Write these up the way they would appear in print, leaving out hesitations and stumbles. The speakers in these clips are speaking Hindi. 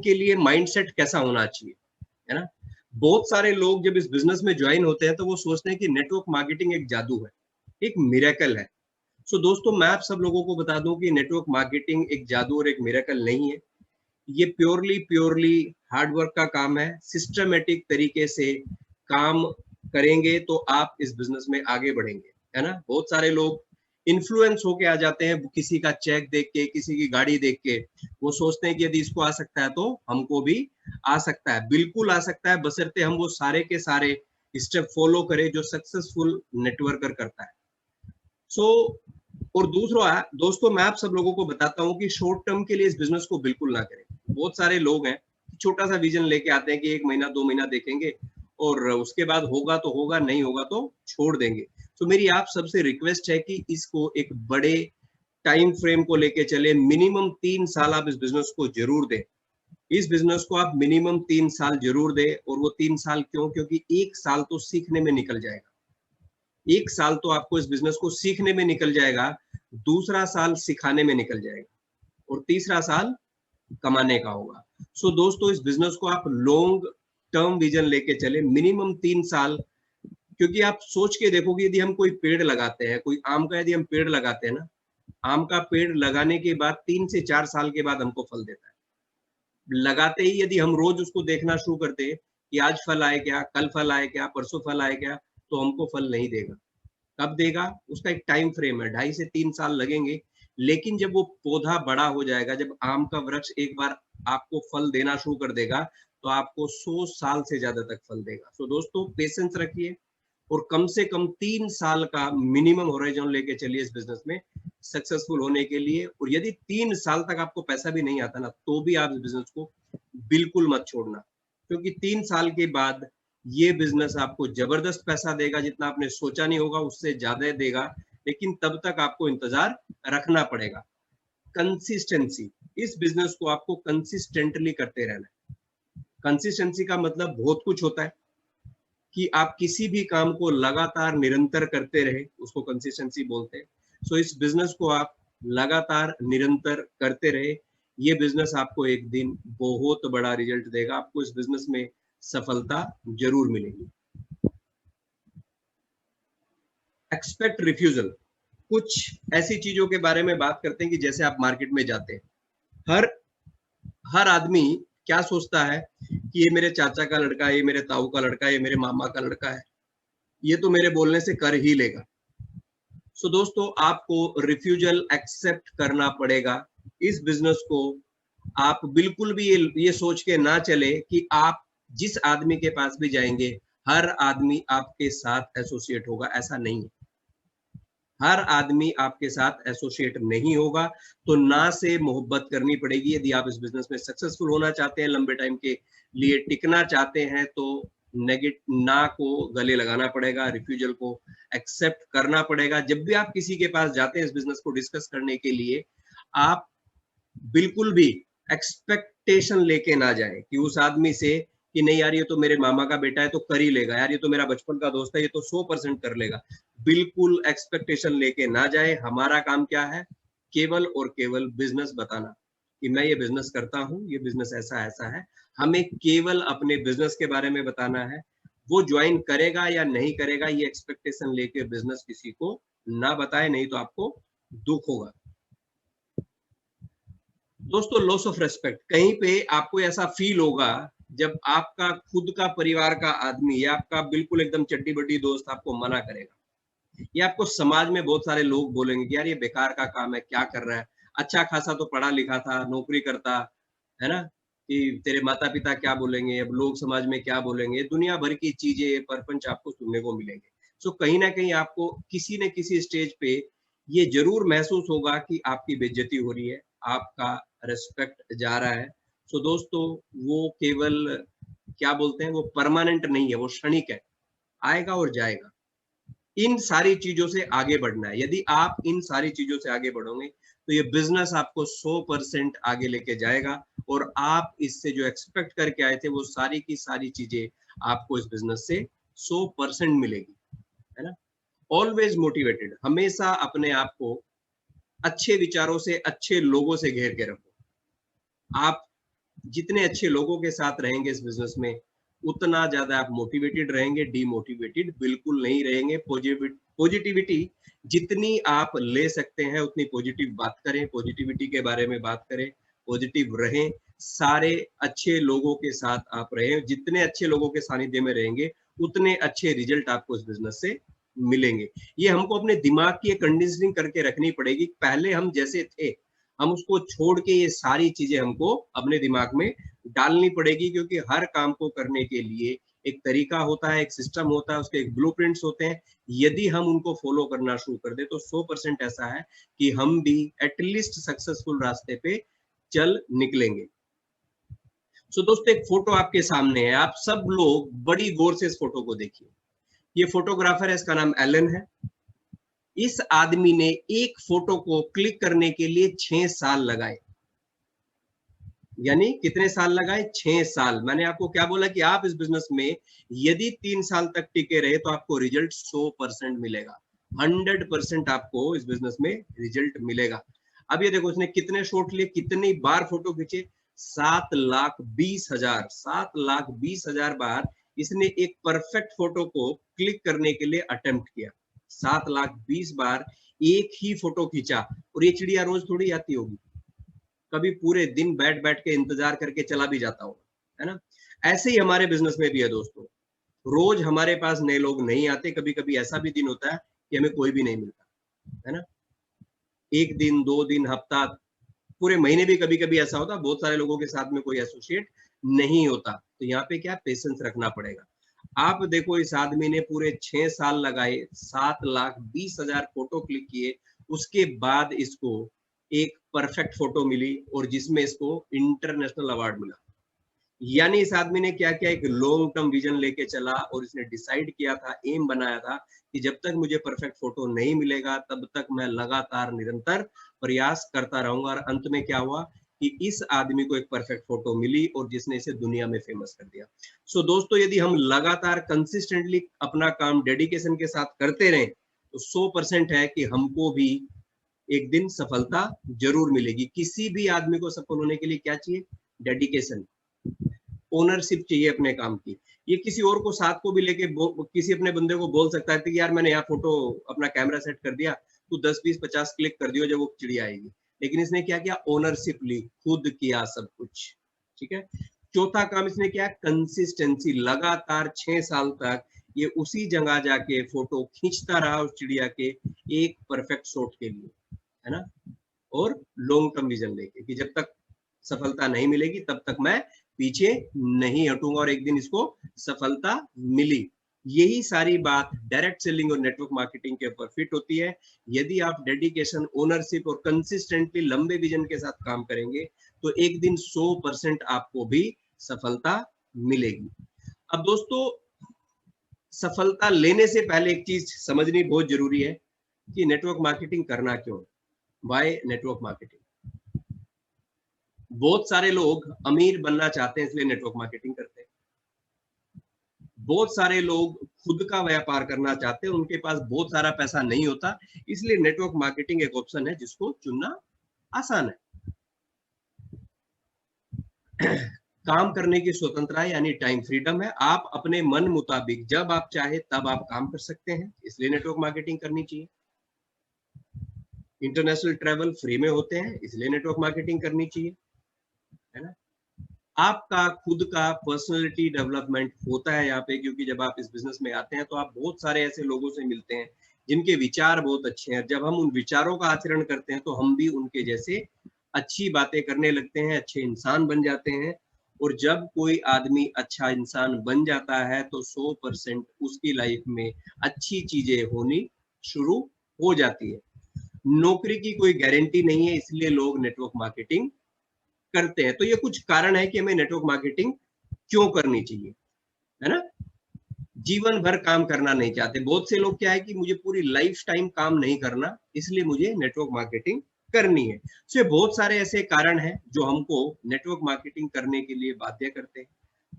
के लिए माइंडसेट कैसा होना चाहिए, है ना। बहुत सारे लोग जब इस बिजनेस में ज्वाइन होते हैं तो वो सोचते हैं कि नेटवर्क मार्केटिंग एक जादू है, एक मिरेकल है। सो दोस्तों, मैं आप सब लोगों को बता दूं कि नेटवर्क मार्केटिंग एक जादू और एक मिरेकल नहीं है। ये प्योरली प्योरली हार्ड वर्क का काम है। सिस्टमेटिक तरीके से काम करेंगे तो आप इस बिजनेस में आगे बढ़ेंगे, है ना। बहुत सारे लोग इन्फ्लुएंस होके आ जाते हैं, किसी का चेक देख के, किसी की गाड़ी देख के वो सोचते हैं कि यदि इसको आ सकता है तो हमको भी आ सकता है। बिल्कुल आ सकता है, बशर्ते हम वो सारे के सारे स्टेप फॉलो करें जो सक्सेसफुल नेटवर्कर करता है। सो और दूसरा दोस्तों, मैं आप सब लोगों को बताता हूँ कि शॉर्ट टर्म के लिए इस बिजनेस को बिल्कुल ना करें। बहुत सारे लोग हैं, छोटा सा विजन लेके आते हैं कि 1 महीना 2 महीना देखेंगे और उसके बाद होगा तो होगा, नहीं होगा तो छोड़ देंगे। तो मेरी आप सबसे रिक्वेस्ट है कि इसको एक बड़े टाइम फ्रेम को लेके चले। मिनिमम 3 साल आप इस बिजनेस को जरूर दें। इस बिजनेस को आप मिनिमम 3 साल जरूर दें। और वो 3 साल क्यों? क्योंकि 1 साल तो सीखने में निकल जाएगा। 1 साल तो आपको इस बिजनेस को सीखने में निकल जाएगा, दूसरा साल सिखाने में निकल जाएगा और तीसरा साल कमाने का होगा। सो दोस्तों, इस बिजनेस को आप लॉन्ग टर्म विजन लेके चले, मिनिमम 3 साल। क्योंकि आप सोच के देखोगे, यदि हम कोई पेड़ लगाते हैं, कोई आम का यदि हम पेड़ लगाते हैं ना, आम का पेड़ लगाने के बाद 3 से 4 साल के बाद हमको फल देता है। लगाते ही यदि हम रोज उसको देखना शुरू करते हैं कि आज फल आए क्या, कल फल आए क्या, परसों फल आए क्या, तो हमको फल नहीं देगा। कब देगा? उसका एक टाइम फ्रेम है, 2.5 से 3 साल लगेंगे। लेकिन जब वो पौधा बड़ा हो जाएगा, जब आम का वृक्ष एक बार आपको फल देना शुरू कर देगा, तो आपको 100 साल से ज्यादा तक फल देगा। तो दोस्तों, पेशेंस रखिए और कम से कम 3 साल का मिनिमम होराइजन लेके चलिए इस बिजनेस में सक्सेसफुल होने के लिए। और यदि 3 साल तक आपको पैसा भी नहीं आता ना, तो भी आप इस बिजनेस को बिल्कुल मत छोड़ना। क्योंकि 3 साल के बाद ये बिजनेस आपको जबरदस्त पैसा देगा, जितना आपने सोचा नहीं होगा उससे ज्यादा देगा। लेकिन तब तक आपको इंतजार रखना पड़ेगा। कंसिस्टेंसी, इस बिजनेस को आपको कंसिस्टेंटली करते रहना है। कंसिस्टेंसी का मतलब बहुत कुछ होता है कि आप किसी भी काम को लगातार निरंतर करते रहे, उसको कंसिस्टेंसी बोलते हैं। सो इस बिजनेस को आप लगातार निरंतर करते रहे, ये बिजनेस आपको एक दिन बहुत बड़ा रिजल्ट देगा। आपको इस बिजनेस में सफलता जरूर मिलेगी। एक्सपेक्ट रिफ्यूजल, कुछ ऐसी चीजों के बारे में बात करते हैं कि जैसे आप मार्केट में जाते हैं, हर हर आदमी क्या सोचता है कि ये मेरे चाचा का लड़का है, ये मेरे ताऊ का लड़का है, ये मेरे मामा का लड़का है, ये तो मेरे बोलने से कर ही लेगा। सो दोस्तों, आपको रिफ्यूजल एक्सेप्ट करना पड़ेगा। इस बिजनेस को आप बिल्कुल भी ये सोच के ना चले कि आप जिस आदमी के पास भी जाएंगे हर आदमी आपके साथ एसोसिएट होगा। ऐसा नहीं है, हर आदमी आपके साथ एसोसिएट नहीं होगा। तो ना से मोहब्बत करनी पड़ेगी। यदि आप इस बिजनेस में सक्सेसफुल होना चाहते हैं, लंबे टाइम के लिए टिकना चाहते हैं, तो ना को गले लगाना पड़ेगा, रिफ्यूजल को एक्सेप्ट करना पड़ेगा। जब भी आप किसी के पास जाते हैं इस बिजनेस को डिस्कस करने के लिए, आप बिल्कुल भी एक्सपेक्टेशन लेके ना जाए कि उस आदमी से कि नहीं यार, ये तो मेरे मामा का बेटा है तो कर ही लेगा, यार ये तो मेरा बचपन का दोस्त है, ये तो 100% कर लेगा। बिल्कुल एक्सपेक्टेशन लेके ना जाए। हमारा काम क्या है? केवल और केवल बिजनेस बताना कि मैं ये बिजनेस करता हूँ, ये बिजनेस ऐसा ऐसा है। हमें केवल अपने बिजनेस के बारे में बताना है। वो ज्वाइन करेगा या नहीं करेगा, ये एक्सपेक्टेशन लेके बिजनेस किसी को ना बताए, नहीं तो आपको दुख होगा। दोस्तों, लॉस ऑफ रेस्पेक्ट, कहीं पे आपको ऐसा फील होगा जब आपका खुद का परिवार का आदमी या आपका बिल्कुल एकदम चड्डी बड्डी दोस्त आपको मना करेगा, या आपको समाज में बहुत सारे लोग बोलेंगे कि यार ये बेकार का काम है, क्या कर रहा है, अच्छा खासा तो पढ़ा लिखा था, नौकरी करता है ना, कि तेरे माता पिता क्या बोलेंगे, अब लोग समाज में क्या बोलेंगे, दुनिया भर की चीजें परपंच आपको सुनने को मिलेंगे। सो कहीं ना कहीं आपको किसी न किसी स्टेज पे ये जरूर महसूस होगा कि आपकी बेइज्जती हो रही है, आपका रेस्पेक्ट जा रहा है। सो दोस्तों, वो केवल क्या बोलते हैं, वो परमानेंट नहीं है, वो क्षणिक है, आएगा और जाएगा। इन सारी चीजों से आगे बढ़ना है। यदि आप इन सारी चीजों से आगे बढ़ोगे तो ये बिजनेस आपको 100% आगे लेके जाएगा और आप इससे जो एक्सपेक्ट करके आए थे वो सारी की सारी चीजें आपको इस बिजनेस से 100% मिलेगी, है ना। ऑलवेज मोटिवेटेड, हमेशा अपने आप को अच्छे विचारों से, अच्छे लोगों से घेर के रखो। आप जितने अच्छे लोगों के साथ रहेंगे इस बिजनेस में, उतना ज्यादा आप मोटिवेटेड रहेंगे, डीमोटिवेटेड बिल्कुल नहीं रहेंगे। पॉजिटिविटी जितनी आप ले सकते हैं उतनी पॉजिटिव बात करें, पॉजिटिविटी के बारे में बात करें, पॉजिटिव रहें, सारे अच्छे लोगों के साथ आप रहें। जितने अच्छे लोगों के सानिध्य में रहेंगे उतने अच्छे रिजल्ट आपको इस बिजनेस से मिलेंगे। ये हमको अपने दिमाग की कंडीशनिंग करके रखनी पड़ेगी। पहले हम जैसे थे हम उसको छोड़ के ये सारी चीजें हमको अपने दिमाग में डालनी पड़ेगी, क्योंकि हर काम को करने के लिए एक तरीका होता है, एक सिस्टम होता है, उसके एक ब्लूप्रिंट्स होते हैं। यदि हम उनको फॉलो करना शुरू कर दे तो 100% ऐसा है कि हम भी एटलीस्ट सक्सेसफुल रास्ते पे चल निकलेंगे। सो दोस्तों, एक फोटो आपके सामने है, आप सब लोग बड़ी गौर से इस फोटो को देखिए। ये फोटोग्राफर है, इसका नाम एलन है। इस आदमी ने एक फोटो को क्लिक करने के लिए 6 साल लगाए। यानी कितने साल लगाए? 6 साल। मैंने आपको क्या बोला कि आप इस बिजनेस में यदि 3 साल तक टिके रहे तो आपको रिजल्ट 100% मिलेगा, 100% आपको इस बिजनेस में रिजल्ट मिलेगा। अब ये देखो इसने कितने शॉट लिए, कितनी बार फोटो खींचे, 7,20,000, 7,20,000 बार इसने एक परफेक्ट फोटो को क्लिक करने के लिए अटेम्प्ट किया। 7,20,000 बार एक ही फोटो खींचा। और ये चिड़िया रोज थोड़ी आती होगी, कभी पूरे दिन बैठ बैठ के इंतजार करके चला भी जाता होगा, है ना? ऐसे ही हमारे बिजनेस में भी है दोस्तों, रोज हमारे पास नए लोग नहीं आते। कभी कभी ऐसा भी दिन होता है कि हमें कोई भी नहीं मिलता, है ना? एक दिन, 2 दिन, हफ्ता, पूरे महीने भी कभी कभी ऐसा होता है, बहुत सारे लोगों के साथ में कोई एसोसिएट नहीं होता। तो यहाँ पे क्या पेशेंस रखना पड़ेगा। आप देखो इस आदमी ने पूरे 6 साल लगाए, 7,20,000 फोटो क्लिक किए, उसके बाद इसको एक परफेक्ट फोटो मिली और जिसमें इसको इंटरनेशनल अवार्ड मिला। यानी इस आदमी ने क्या किया, एक लॉन्ग टर्म विजन लेके चला और इसने डिसाइड किया था, एम बनाया था कि जब तक मुझे परफेक्ट फोटो नहीं मिलेगा तब तक मैं लगातार निरंतर प्रयास करता रहूंगा। और अंत में क्या हुआ कि इस आदमी को एक परफेक्ट फोटो मिली और जिसने इसे दुनिया में फेमस कर दिया। सो दोस्तों, यदि हम लगातार कंसिस्टेंटली अपना काम डेडिकेशन के साथ करते रहें तो 100% है कि हमको भी एक दिन सफलता जरूर मिलेगी। किसी भी आदमी को सफल होने के लिए क्या चाहिए? डेडिकेशन, ओनरशिप चाहिए अपने काम की। ये किसी और को साथ को भी लेके किसी अपने बंदे को बोल सकता है कि यार मैंने यहाँ फोटो अपना कैमरा सेट कर दिया, तू 10, 20, 50 क्लिक कर दियो, जब वो चिड़िया आएगी। लेकिन इसने क्या किया? ओनरशिप ली, खुद किया सब कुछ। ठीक है। चौथा काम इसने किया, कंसिस्टेंसी। लगातार 6 साल तक ये उसी जगह जाके फोटो खींचता रहा उस चिड़िया के एक परफेक्ट शॉट के लिए, है ना? और लॉन्ग टर्म विजन लेके कि जब तक सफलता नहीं मिलेगी तब तक मैं पीछे नहीं हटूंगा, और एक दिन इसको सफलता मिली। यही सारी बात डायरेक्ट सेलिंग और नेटवर्क मार्केटिंग के ऊपर फिट होती है। यदि आप डेडिकेशन, ओनरशिप और कंसिस्टेंटली लंबे विजन के साथ काम करेंगे तो एक दिन 100% आपको भी सफलता मिलेगी। अब दोस्तों, सफलता लेने से पहले एक चीज समझनी बहुत जरूरी है कि नेटवर्क मार्केटिंग करना क्यों है। Why network marketing? बहुत सारे लोग अमीर बनना चाहते हैं इसलिए नेटवर्क मार्केटिंग करते हैं। बहुत सारे लोग खुद का व्यापार करना चाहते हैं, उनके पास बहुत सारा पैसा नहीं होता, इसलिए नेटवर्क मार्केटिंग एक ऑप्शन है जिसको चुनना आसान है। काम करने की स्वतंत्रता यानी टाइम फ्रीडम है। आप अपने मन मुताबिक जब आप चाहे तब आप काम कर सकते हैं, इसलिए नेटवर्क मार्केटिंग करनी चाहिए। इंटरनेशनल ट्रैवल फ्री में होते हैं, इसलिए नेटवर्क मार्केटिंग करनी चाहिए, है ना? आपका खुद का पर्सनालिटी डेवलपमेंट होता है यहाँ पे, क्योंकि जब आप इस बिजनेस में आते हैं तो आप बहुत सारे ऐसे लोगों से मिलते हैं जिनके विचार बहुत अच्छे हैं। जब हम उन विचारों का आचरण करते हैं तो हम भी उनके जैसे अच्छी बातें करने लगते हैं, अच्छे इंसान बन जाते हैं। और जब कोई आदमी अच्छा इंसान बन जाता है तो 100% उसकी लाइफ में अच्छी चीजें होनी शुरू हो जाती है। नौकरी की कोई गारंटी नहीं है, इसलिए लोग नेटवर्क मार्केटिंग करते हैं। तो ये कुछ कारण है कि हमें नेटवर्क मार्केटिंग क्यों करनी चाहिए, है ना? जीवन भर काम करना नहीं चाहते बहुत से लोग। क्या है कि मुझे पूरी लाइफ टाइम काम नहीं करना, इसलिए मुझे नेटवर्क मार्केटिंग करनी है। तो बहुत सारे ऐसे कारण हैं जो हमको नेटवर्क मार्केटिंग करने के लिए बाध्य करते हैं,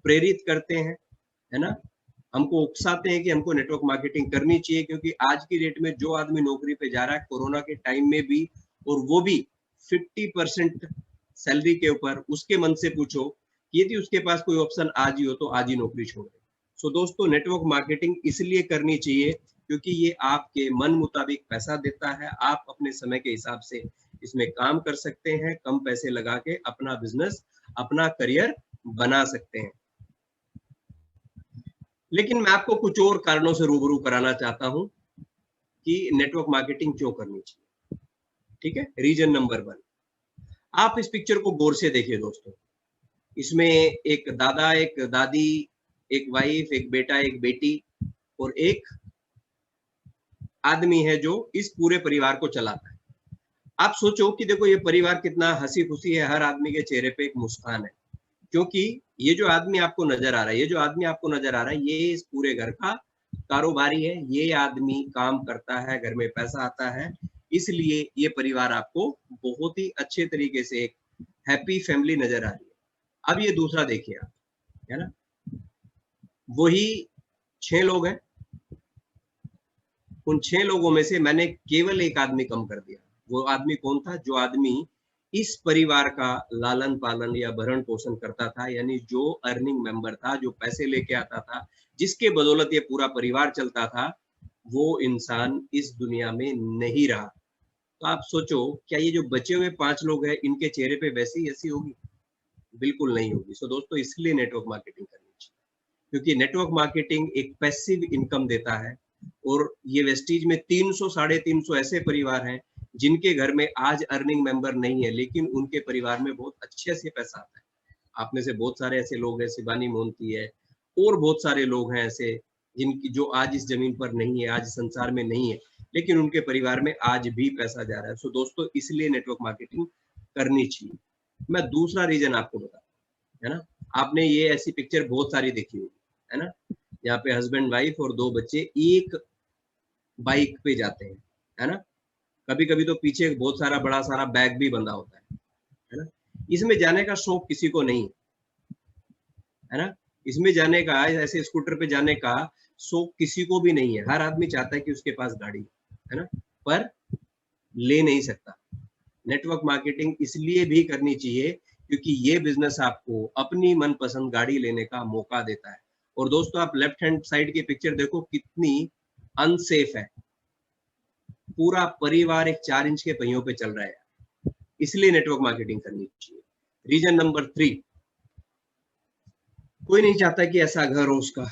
प्रेरित करते हैं, है ना? हमको उकसाते हैं कि हमको नेटवर्क मार्केटिंग करनी चाहिए, क्योंकि आज की डेट में जो आदमी नौकरी पे जा रहा है कोरोना के टाइम में भी, और वो भी 50% सैलरी के ऊपर, उसके मन से पूछो कि यदि उसके पास कोई ऑप्शन आज ही हो तो आज ही नौकरी छोड़ दे। सो दोस्तों, नेटवर्क मार्केटिंग इसलिए करनी चाहिए क्योंकि ये आपके मन मुताबिक पैसा देता है। आप अपने समय के हिसाब से इसमें काम कर सकते हैं, कम पैसे लगा के अपना बिजनेस, अपना करियर बना सकते हैं। लेकिन मैं आपको कुछ और कारणों से रूबरू कराना चाहता हूं कि नेटवर्क मार्केटिंग क्यों करनी चाहिए। ठीक है, रीजन नंबर 1, आप इस पिक्चर को गौर से देखिए दोस्तों। इसमें एक दादा, एक दादी, एक वाइफ, एक बेटा, एक बेटी और एक आदमी है जो इस पूरे परिवार को चलाता है। आप सोचो कि देखो ये परिवार कितना हंसी खुशी है, हर आदमी के चेहरे पे एक मुस्कान है, क्योंकि ये जो आदमी आपको नजर आ रहा है, ये जो आदमी आपको नजर आ रहा है, ये इस पूरे घर का कारोबारी है। ये आदमी काम करता है, घर में पैसा आता है, इसलिए ये परिवार आपको बहुत ही अच्छे तरीके से एक हैप्पी फैमिली नजर आ रही है। अब ये दूसरा देखिए आप, है ना, वही 6 लोग हैं, उन 6 लोगों में से मैंने केवल एक आदमी कम कर दिया। वो आदमी कौन था? जो आदमी इस परिवार का लालन पालन या भरण पोषण करता था, यानी जो अर्निंग मेंबर था, जो पैसे लेके आता था, जिसके बदौलत ये पूरा परिवार चलता था, वो इंसान इस दुनिया में नहीं रहा। तो आप सोचो, क्या ये जो बचे हुए 5 लोग हैं, इनके चेहरे पे वैसी हंसी होगी? बिल्कुल नहीं होगी। सो दोस्तों, इसलिए नेटवर्क मार्केटिंग करनी चाहिए, क्योंकि नेटवर्क मार्केटिंग एक पैसिव इनकम देता है। और ये वेस्टीज में 300 साढ़े 300 ऐसे परिवार हैं जिनके घर में आज अर्निंग मेंबर नहीं है, लेकिन उनके परिवार में बहुत अच्छे से पैसा आता है। आप में से बहुत सारे ऐसे लोग हैं, शिवानी मोहंती है, और बहुत सारे लोग हैं ऐसे जिनकी जो आज इस जमीन पर नहीं है, आज संसार में नहीं है, लेकिन उनके परिवार में आज भी पैसा जा रहा है। सो दोस्तों, इसलिए नेटवर्क मार्केटिंग करनी चाहिए। मैं दूसरा रीजन आपको बता, है ना, आपने ये ऐसी पिक्चर बहुत सारी देखी होगी, है ना, यहाँ पे हस्बैंड वाइफ और 2 बच्चे एक बाइक पे जाते हैं, है ना। कभी कभी तो पीछे बहुत सारा बड़ा सारा बैग भी बंधा होता है ना। इसमें जाने का शौक किसी को नहीं है ना, इसमें जाने का, ऐसे स्कूटर पे जाने का शौक किसी को भी नहीं है। हर आदमी चाहता है कि उसके पास गाड़ी है ना, पर ले नहीं सकता। नेटवर्क मार्केटिंग इसलिए भी करनी चाहिए क्योंकि ये बिजनेस आपको अपनी मनपसंद गाड़ी लेने का मौका देता है। और दोस्तों, आप लेफ्ट हैंड साइड की पिक्चर देखो, कितनी अनसेफ है। पूरा परिवार एक 4 इंच के पहियों पे चल रहा है, इसलिए नेटवर्क मार्केटिंग करनी चाहिए। रीजन नंबर 3, कोई नहीं चाहता कि ऐसा घर हो उसका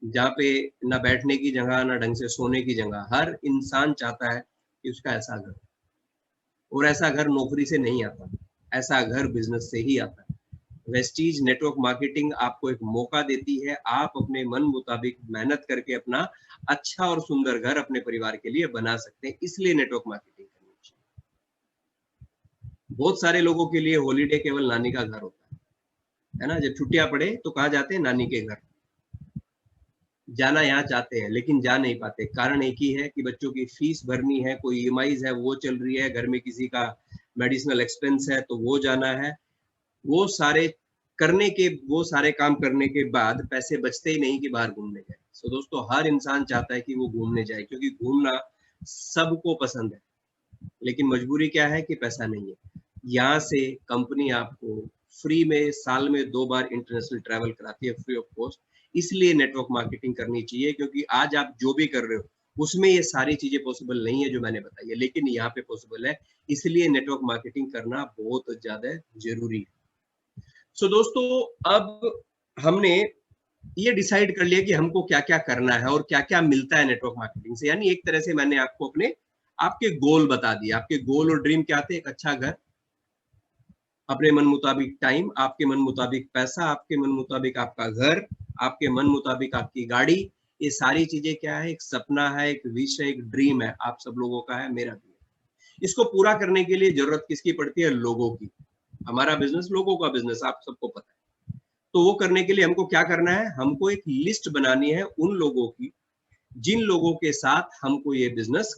जहाँ पे ना बैठने की जगह, ना ढंग से सोने की जगह। हर इंसान चाहता है कि उसका ऐसा घर, और ऐसा घर नौकरी से नहीं आता, ऐसा घर बिजनेस से ही आता है। वेस्टीज नेटवर्क मार्केटिंग आपको एक मौका देती है, आप अपने मन मुताबिक मेहनत करके अपना अच्छा और सुंदर घर अपने परिवार के लिए बना सकते हैं, इसलिए नेटवर्क मार्केटिंग करनी चाहिए। बहुत सारे लोगों के लिए हॉलीडे केवल नानी का घर होता है ना, जब छुट्टियां पड़े तो कहाँ जाते हैं? नानी के घर। जाना यहाँ चाहते हैं लेकिन जा नहीं पाते, कारण एक ही है कि बच्चों की फीस भरनी है, कोई ईएमआईज है वो चल रही है, घर में किसी का मेडिसिनल एक्सपेंस है तो वो जाना है। वो सारे वो सारे काम करने के बाद पैसे बचते ही नहीं कि बाहर घूमने जाए। सो दोस्तों, हर इंसान चाहता है कि वो घूमने जाए, क्योंकि घूमना सबको पसंद है, लेकिन मजबूरी क्या है कि पैसा नहीं है। यहाँ से कंपनी आपको फ्री में साल में 2 बार इंटरनेशनल ट्रैवल कराती है, फ्री ऑफ कॉस्ट। इसलिए नेटवर्क मार्केटिंग करनी चाहिए, क्योंकि आज आप जो भी कर रहे हो उसमें ये सारी चीजें पॉसिबल नहीं है जो मैंने बताई है, लेकिन यहाँ पे पॉसिबल है। इसलिए नेटवर्क मार्केटिंग करना बहुत ज्यादा जरूरी है। सो दोस्तों, अब हमने ये डिसाइड कर लिया कि हमको क्या क्या करना है और क्या क्या मिलता है नेटवर्क मार्केटिंग से। यानी एक तरह से मैंने आपको आपके गोल बता दिए। आपके गोल और ड्रीम क्या थे? एक अच्छा घर, अपने मन मुताबिक टाइम, आपके मन मुताबिक पैसा, आपके मन मुताबिक आपका घर, आपके मन मुताबिक आपकी गाड़ी। ये सारी चीजें क्या है? एक सपना है, एक विश है, एक ड्रीम है, आप सब लोगों का है, मेरा भी है। इसको पूरा करने के लिए जरूरत किसकी पड़ती है? लोगों की। हमारा बिजनेस लोगों का बिजनेस, आप सबको पता है। तो वो करने के लिए हमको क्या करना है? हमको एक लिस्ट बनानी है उन लोगों की जिन लोगों के साथ हमको ये बिजनेस